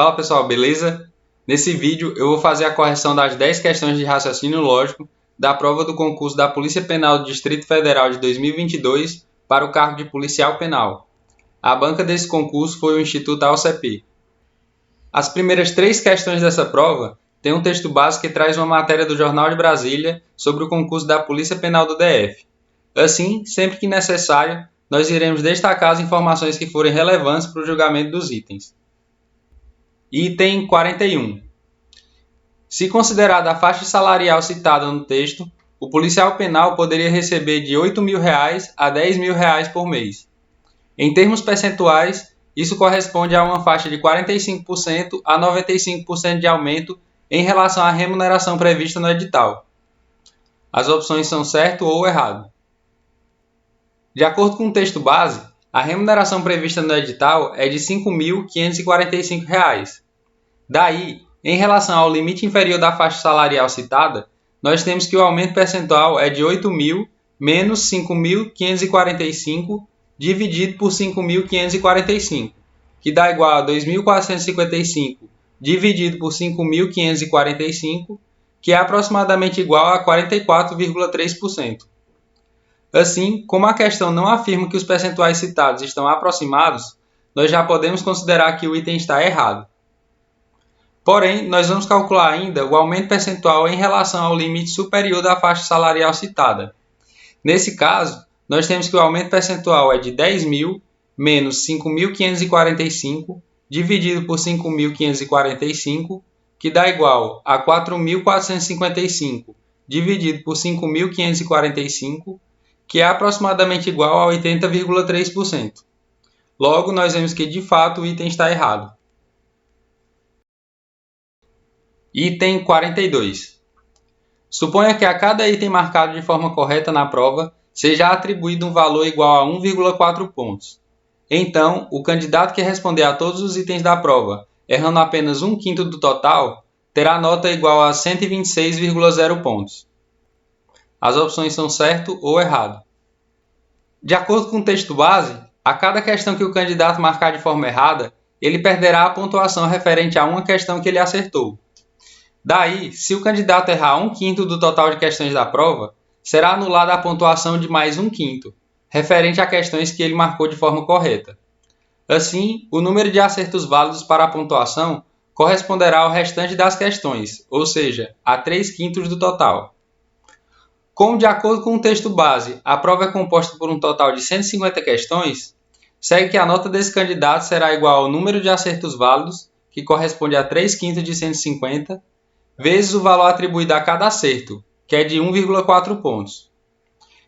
Fala pessoal, beleza? Nesse vídeo eu vou fazer a correção das 10 questões de raciocínio lógico da prova do concurso da Polícia Penal do Distrito Federal de 2022 para o cargo de policial penal. A banca desse concurso foi o Instituto AOCP. As primeiras 3 questões dessa prova têm um texto básico que traz uma matéria do Jornal de Brasília sobre o concurso da Polícia Penal do DF. Assim, sempre que necessário, nós iremos destacar as informações que forem relevantes para o julgamento dos itens. Item 41. Se considerada a faixa salarial citada no texto, o policial penal poderia receber de R$ 8.000 a R$ 10.000 por mês. Em termos percentuais, isso corresponde a uma faixa de 45% a 95% de aumento em relação à remuneração prevista no edital. As opções são certo ou errado. De acordo com o texto base, a remuneração prevista no edital é de R$ 5.545. Daí, em relação ao limite inferior da faixa salarial citada, nós temos que o aumento percentual é de 8.000 menos 5.545 dividido por 5.545, que dá igual a 2.455 dividido por 5.545, que é aproximadamente igual a 44,3%. Assim, como a questão não afirma que os percentuais citados estão aproximados, nós já podemos considerar que o item está errado. Porém, nós vamos calcular ainda o aumento percentual em relação ao limite superior da faixa salarial citada. Nesse caso, nós temos que o aumento percentual é de 10.000 menos 5.545 dividido por 5.545, que dá igual a 4.455 dividido por 5.545, que é aproximadamente igual a 80,3%. Logo, nós vemos que de fato o item está errado. Item 42. Suponha que a cada item marcado de forma correta na prova seja atribuído um valor igual a 1,4 pontos. Então, o candidato que responder a todos os itens da prova, errando apenas 1/5 do total, terá nota igual a 126,0 pontos. As opções são certo ou errado. De acordo com o texto base, a cada questão que o candidato marcar de forma errada, ele perderá a pontuação referente a uma questão que ele acertou. Daí, se o candidato errar 1/5 do total de questões da prova, será anulada a pontuação de mais 1/5, referente a questões que ele marcou de forma correta. Assim, o número de acertos válidos para a pontuação corresponderá ao restante das questões, ou seja, a 3/5 do total. Como, de acordo com o texto base, a prova é composta por um total de 150 questões, segue que a nota desse candidato será igual ao número de acertos válidos, que corresponde a 3/5 de 150, vezes o valor atribuído a cada acerto, que é de 1,4 pontos.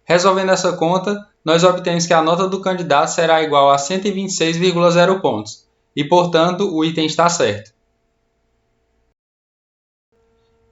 Resolvendo essa conta, nós obtemos que a nota do candidato será igual a 126,0 pontos, e, portanto, o item está certo.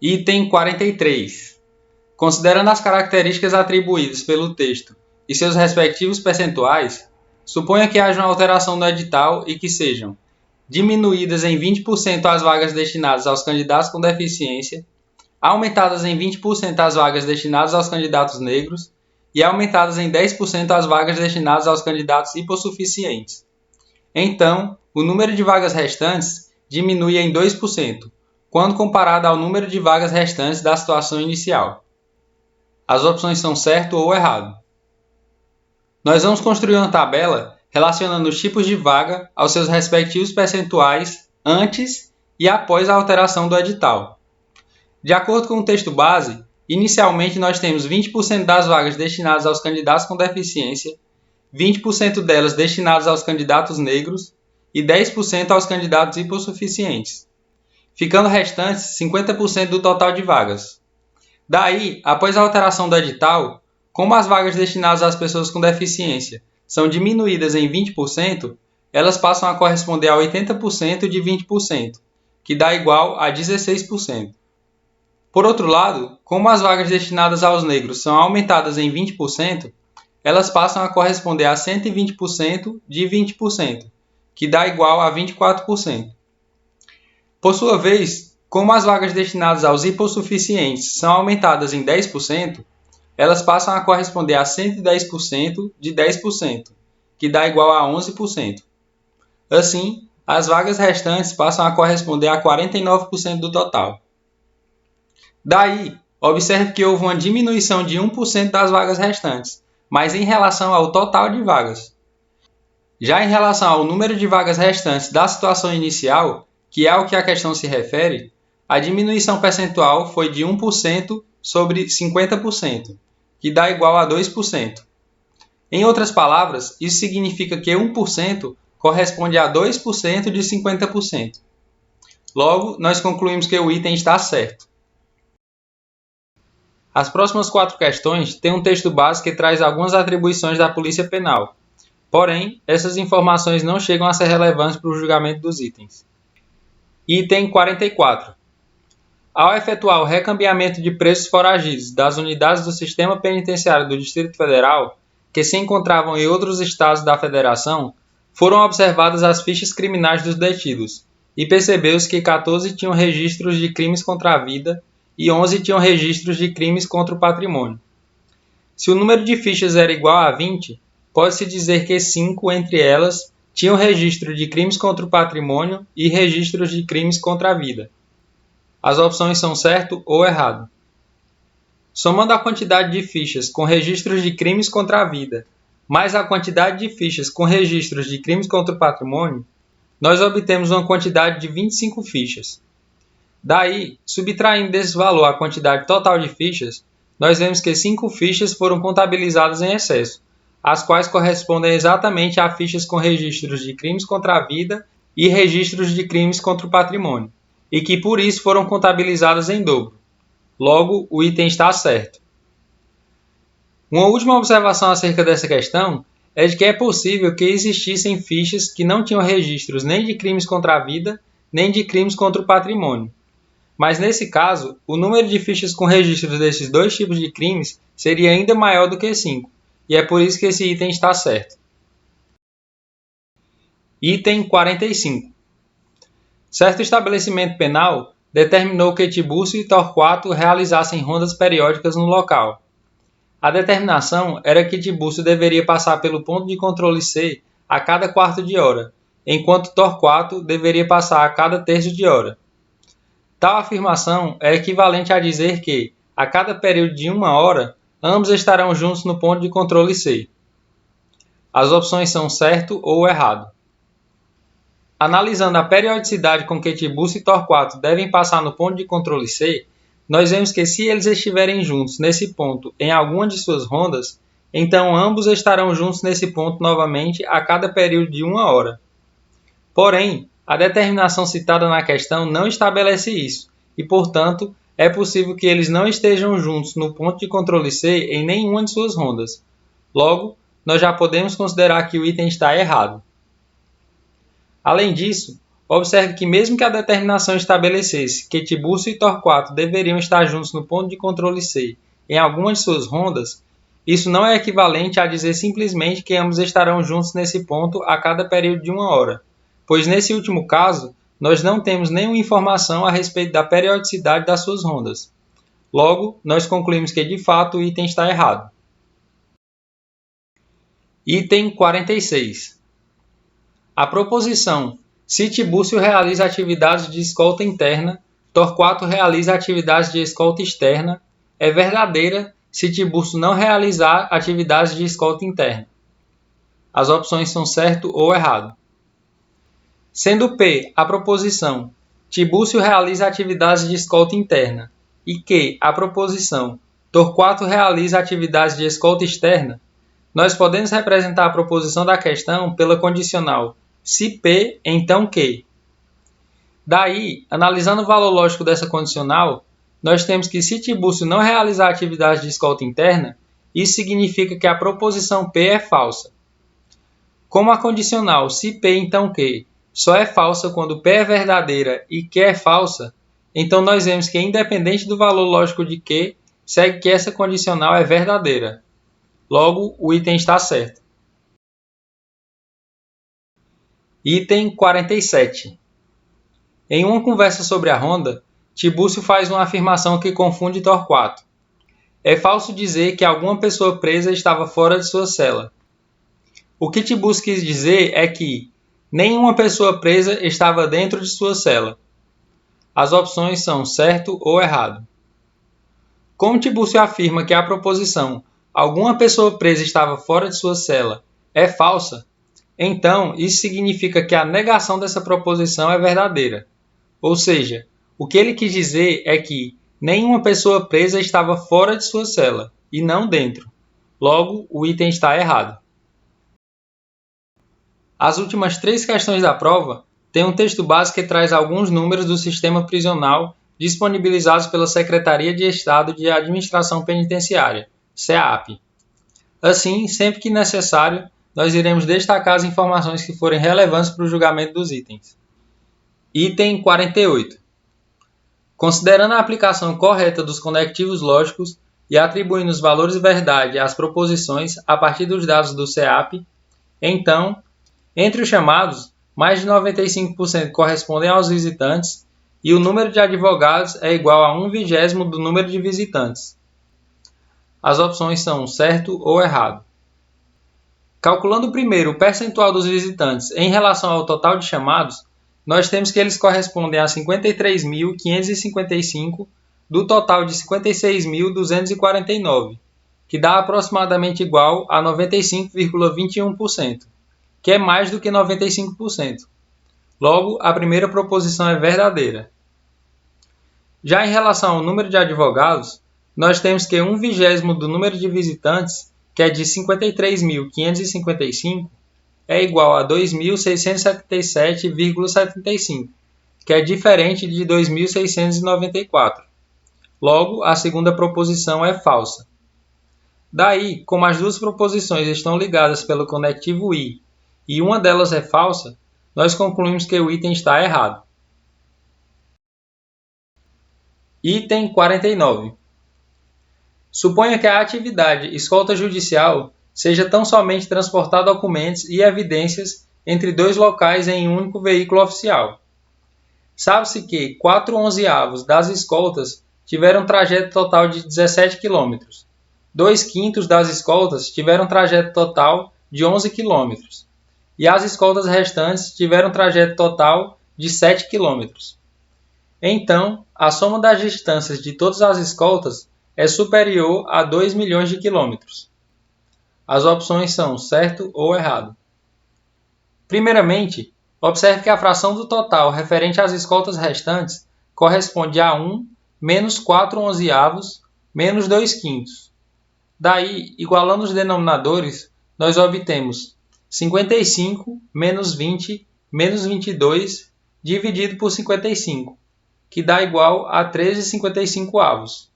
Item 43. Considerando as características atribuídas pelo texto e seus respectivos percentuais, suponha que haja uma alteração no edital e que sejam diminuídas em 20% as vagas destinadas aos candidatos com deficiência, aumentadas em 20% as vagas destinadas aos candidatos negros e aumentadas em 10% as vagas destinadas aos candidatos hipossuficientes. Então, o número de vagas restantes diminui em 2%, quando comparado ao número de vagas restantes da situação inicial. As opções são certo ou errado. Nós vamos construir uma tabela relacionando os tipos de vaga aos seus respectivos percentuais antes e após a alteração do edital. De acordo com o texto base, inicialmente nós temos 20% das vagas destinadas aos candidatos com deficiência, 20% delas destinadas aos candidatos negros e 10% aos candidatos hipossuficientes, ficando restantes 50% do total de vagas. Daí, após a alteração do edital, como as vagas destinadas às pessoas com deficiência são diminuídas em 20%, elas passam a corresponder a 80% de 20%, que dá igual a 16%. Por outro lado, como as vagas destinadas aos negros são aumentadas em 20%, elas passam a corresponder a 120% de 20%, que dá igual a 24%. Por sua vez, como as vagas destinadas aos hipossuficientes são aumentadas em 10%, elas passam a corresponder a 110% de 10%, que dá igual a 11%. Assim, as vagas restantes passam a corresponder a 49% do total. Daí, observe que houve uma diminuição de 1% das vagas restantes, mas em relação ao total de vagas. Já em relação ao número de vagas restantes da situação inicial, que é ao que a questão se refere, a diminuição percentual foi de 1% sobre 50%, que dá igual a 2%. Em outras palavras, isso significa que 1% corresponde a 2% de 50%. Logo, nós concluímos que o item está certo. As próximas 4 questões têm um texto base que traz algumas atribuições da Polícia Penal. Porém, essas informações não chegam a ser relevantes para o julgamento dos itens. Item 44. Ao efetuar o recambiamento de presos foragidos das unidades do Sistema Penitenciário do Distrito Federal, que se encontravam em outros estados da Federação, foram observadas as fichas criminais dos detidos, e percebeu-se que 14 tinham registros de crimes contra a vida e 11 tinham registros de crimes contra o patrimônio. Se o número de fichas era igual a 20, pode-se dizer que 5 entre elas tinham registro de crimes contra o patrimônio e registros de crimes contra a vida. As opções são certo ou errado. Somando a quantidade de fichas com registros de crimes contra a vida, mais a quantidade de fichas com registros de crimes contra o patrimônio, nós obtemos uma quantidade de 25 fichas. Daí, subtraindo desse valor a quantidade total de fichas, nós vemos que 5 fichas foram contabilizadas em excesso, as quais correspondem exatamente a fichas com registros de crimes contra a vida e registros de crimes contra o patrimônio, e que por isso foram contabilizadas em dobro. Logo, o item está certo. Uma última observação acerca dessa questão é de que é possível que existissem fichas que não tinham registros nem de crimes contra a vida, nem de crimes contra o patrimônio. Mas nesse caso, o número de fichas com registros desses dois tipos de crimes seria ainda maior do que 5, e é por isso que esse item está certo. Item 45. Certo estabelecimento penal determinou que Tiburcio e Torquato realizassem rondas periódicas no local. A determinação era que Tiburcio deveria passar pelo ponto de controle C a cada quarto de hora, enquanto Torquato deveria passar a cada terço de hora. Tal afirmação é equivalente a dizer que, a cada período de 1 hora, ambos estarão juntos no ponto de controle C. As opções são certo ou errado. Analisando a periodicidade com que Tiburcio e Torquato devem passar no ponto de controle C, nós vemos que se eles estiverem juntos nesse ponto em alguma de suas rondas, então ambos estarão juntos nesse ponto novamente a cada período de 1 hora. Porém, a determinação citada na questão não estabelece isso, e, portanto, é possível que eles não estejam juntos no ponto de controle C em nenhuma de suas rondas. Logo, nós já podemos considerar que o item está errado. Além disso, observe que mesmo que a determinação estabelecesse que Tiburcio e Torquato deveriam estar juntos no ponto de controle C em alguma de suas rondas, isso não é equivalente a dizer simplesmente que ambos estarão juntos nesse ponto a cada período de 1 hora, pois nesse último caso, nós não temos nenhuma informação a respeito da periodicidade das suas rondas. Logo, nós concluímos que de fato o item está errado. Item 46. A proposição: se Tiburcio realiza atividades de escolta interna, Torquato realiza atividades de escolta externa, é verdadeira se Tiburcio não realizar atividades de escolta interna. As opções são certo ou errado. Sendo P a proposição Tiburcio realiza atividades de escolta interna e Q a proposição Torquato realiza atividades de escolta externa, nós podemos representar a proposição da questão pela condicional se P, então Q. Daí, analisando o valor lógico dessa condicional, nós temos que se Tiburcio não realizar atividades de escolta interna, isso significa que a proposição P é falsa. Como a condicional se P, então Q só é falsa quando P é verdadeira e Q é falsa, então nós vemos que, independente do valor lógico de Q, segue que essa condicional é verdadeira. Logo, o item está certo. Item 47. Em uma conversa sobre a ronda, Tiburcio faz uma afirmação que confunde Torquato. É falso dizer que alguma pessoa presa estava fora de sua cela. O que Tiburcio quis dizer é que, Nenhuma pessoa presa estava dentro de sua cela. As opções são certo ou errado. Como Tiburcio afirma que a proposição "alguma pessoa presa estava fora de sua cela" é falsa, então isso significa que a negação dessa proposição é verdadeira. Ou seja, o que ele quis dizer é que nenhuma pessoa presa estava fora de sua cela, e não dentro. Logo, o item está errado. As últimas 3 questões da prova têm um texto base que traz alguns números do sistema prisional disponibilizados pela Secretaria de Estado de Administração Penitenciária, SEAP. Assim, sempre que necessário, nós iremos destacar as informações que forem relevantes para o julgamento dos itens. Item 48. Considerando a aplicação correta dos conectivos lógicos e atribuindo os valores verdade às proposições a partir dos dados do SEAP, então, entre os chamados, mais de 95% correspondem aos visitantes e o número de advogados é igual a 1/20 do número de visitantes. As opções são certo ou errado. Calculando primeiro o percentual dos visitantes em relação ao total de chamados, nós temos que eles correspondem a 53.555 do total de 56.249, que dá aproximadamente igual a 95,21%, que é mais do que 95%. Logo, a primeira proposição é verdadeira. Já em relação ao número de advogados, nós temos que 1/20 do número de visitantes, que é de 53.555, é igual a 2.677,75, que é diferente de 2.694. Logo, a segunda proposição é falsa. Daí, como as duas proposições estão ligadas pelo conectivo e uma delas é falsa, nós concluímos que o item está errado. Item 49. Suponha que a atividade escolta judicial seja tão somente transportar documentos e evidências entre 2 locais em um único veículo oficial. Sabe-se que 4/11 das escoltas tiveram trajeto total de 17 km. 2/5 das escoltas tiveram trajeto total de 11 km. E as escoltas restantes tiveram trajeto total de 7 km. Então, a soma das distâncias de todas as escoltas é superior a 2 milhões de quilômetros. As opções são certo ou errado. Primeiramente, observe que a fração do total referente às escoltas restantes corresponde a 1 menos 4/11 menos 2/5. Daí, igualando os denominadores, nós obtemos 55 menos 20 menos 22 dividido por 55, que dá igual a 13/55.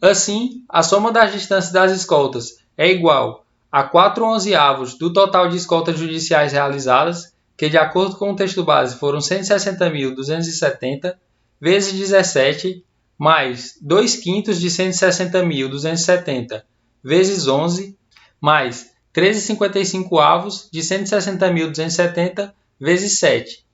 Assim, a soma das distâncias das escoltas é igual a 4/11 do total de escoltas judiciais realizadas, que de acordo com o texto base foram 160.270, vezes 17, mais 2/5 de 160.270, vezes 11, mais 13/55 de 160.270, vezes 7.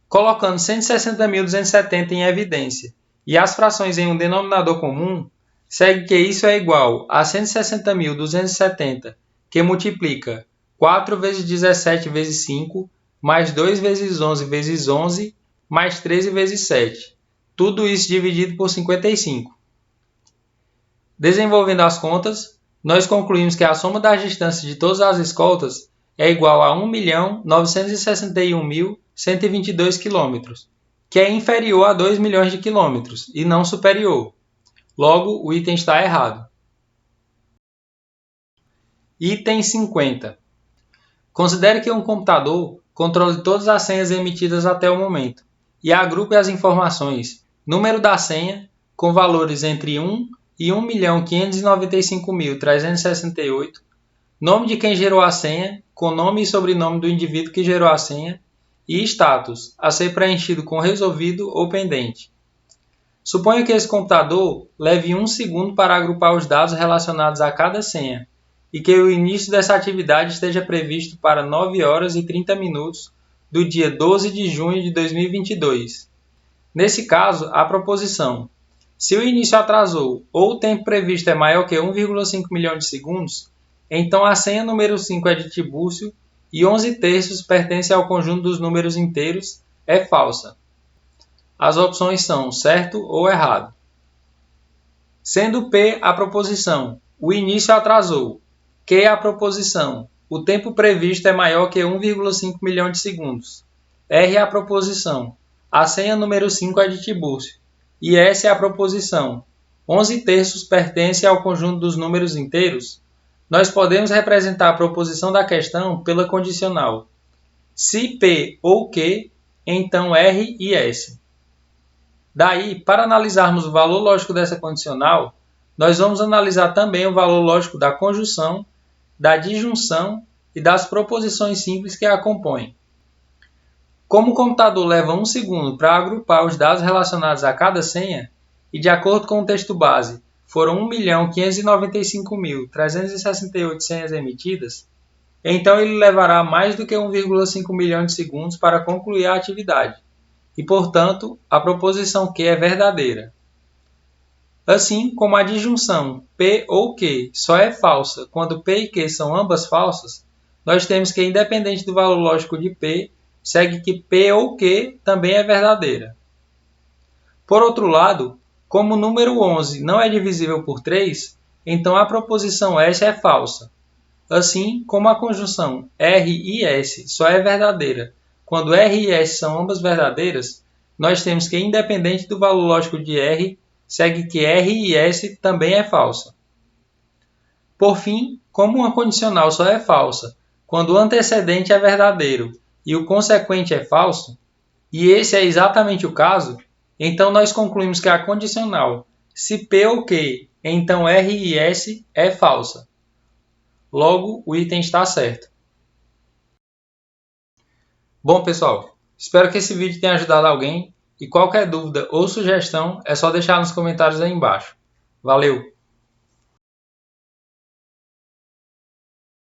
Colocando 160.270 em evidência e as frações em um denominador comum, segue que isso é igual a 160.270, que multiplica 4 vezes 17 vezes 5, mais 2 vezes 11 vezes 11, mais 13 vezes 7. Tudo isso dividido por 55. Desenvolvendo as contas, nós concluímos que a soma das distâncias de todas as escoltas é igual a 1.961.122 km, que é inferior a 2 milhões de quilômetros e não superior. Logo, o item está errado. Item 50. Considere que um computador controle todas as senhas emitidas até o momento e agrupe as informações número da senha com valores entre 1 e 1.595.368, nome de quem gerou a senha com nome e sobrenome do indivíduo que gerou a senha e status a ser preenchido com resolvido ou pendente. Suponha que esse computador leve 1 segundo para agrupar os dados relacionados a cada senha e que o início dessa atividade esteja previsto para 9 horas e 30 minutos do dia 12 de junho de 2022. Nesse caso, a proposição: se o início atrasou ou o tempo previsto é maior que 1,5 milhão de segundos, então a senha número 5 é de Tiburcio e 11/3 pertence ao conjunto dos números inteiros é falsa. As opções são certo ou errado. Sendo P a proposição, o início atrasou. Q a proposição, o tempo previsto é maior que 1,5 milhão de segundos. R a proposição, a senha número 5 é de Tibúrcio. E S a proposição, 11/3 pertence ao conjunto dos números inteiros. Nós podemos representar a proposição da questão pela condicional. Se P ou Q, então R e S. Daí, para analisarmos o valor lógico dessa condicional, nós vamos analisar também o valor lógico da conjunção, da disjunção e das proposições simples que a compõem. Como o computador leva 1 segundo para agrupar os dados relacionados a cada senha, e de acordo com o texto base, foram 1.595.368 senhas emitidas, então ele levará mais do que 1,5 milhão de segundos para concluir a atividade, e, portanto, a proposição Q é verdadeira. Assim como a disjunção P ou Q só é falsa quando P e Q são ambas falsas, nós temos que, independente do valor lógico de P, segue que P ou Q também é verdadeira. Por outro lado, como o número 11 não é divisível por 3, então a proposição S é falsa. Assim como a conjunção R e S só é verdadeira quando R e S são ambas verdadeiras, nós temos que, independente do valor lógico de R, segue que R e S também é falsa. Por fim, como uma condicional só é falsa quando o antecedente é verdadeiro e o consequente é falso, e esse é exatamente o caso, então nós concluímos que a condicional, se P ou Q, então R e S é falsa. Logo, o item está certo. Bom, pessoal, espero que esse vídeo tenha ajudado alguém e qualquer dúvida ou sugestão é só deixar nos comentários aí embaixo. Valeu!